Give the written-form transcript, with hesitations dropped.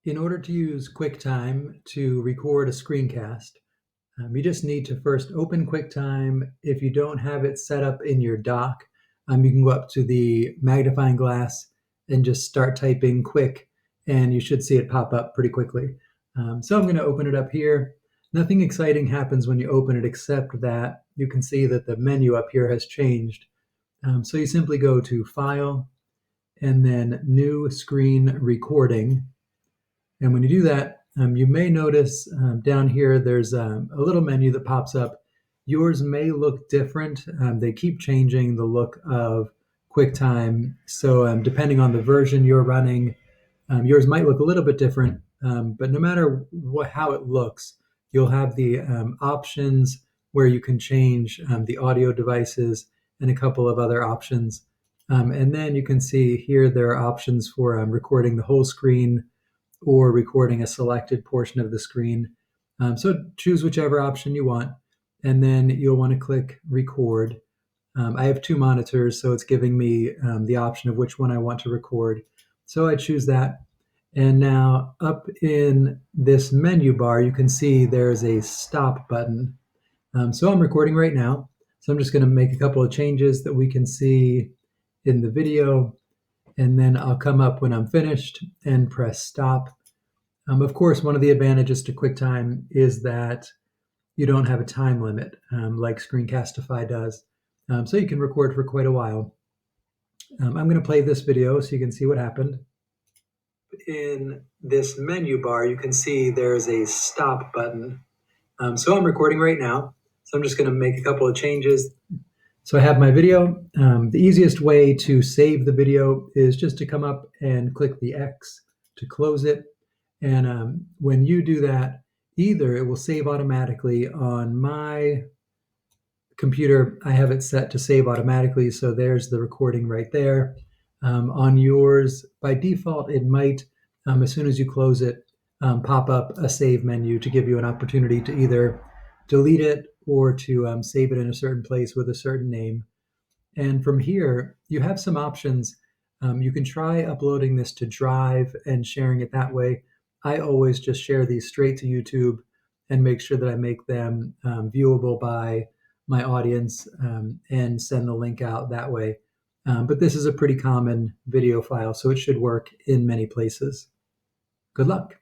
In order to use QuickTime to record a screencast, you just need to first open QuickTime. If you don't have it set up in your dock, you can go up to the magnifying glass and just start typing quick, and you should see it pop up pretty quickly. So I'm going to open it up here. Nothing exciting happens when you open it except that you can see that the menu up here has changed. So you simply go to File and then New Screen Recording. And when you do that, you may notice down here there's a little menu that pops up. Yours may look different. They keep changing the look of QuickTime. So depending on the version you're running, yours might look a little bit different. But no matter how it looks, you'll have the options where you can change the audio devices and a couple of other options. And then you can see here there are options for recording the whole screen or recording a selected portion of the screen. So choose whichever option you want, and then you'll want to click record. I have two monitors, so it's giving me the option of which one I want to record. So I choose that. And now up in this menu bar, you can see there's a stop button. So I'm recording right now. So I'm just going to make a couple of changes that we can see in the video. And then I'll come up when I'm finished and press stop. Of course, one of the advantages to QuickTime is that you don't have a time limit like Screencastify does. So you can record for quite a while. I'm going to play this video so you can see what happened. In this menu bar, you can see there's a stop button. So I'm recording right now. So I'm just going to make a couple of changes. So I have my video. The easiest way to save the video is just to come up and click the X to close it. And when you do that, either it will save automatically on my computer. I have it set to save automatically, so there's the recording right there. On yours, by default, it might, as soon as you close it, pop up a save menu to give you an opportunity to either delete it or to save it in a certain place with a certain name. And from here, you have some options. You can try uploading this to Drive and sharing it that way. I always just share these straight to YouTube and make sure that I make them viewable by my audience and send the link out that way. But this is a pretty common video file, so it should work in many places. Good luck.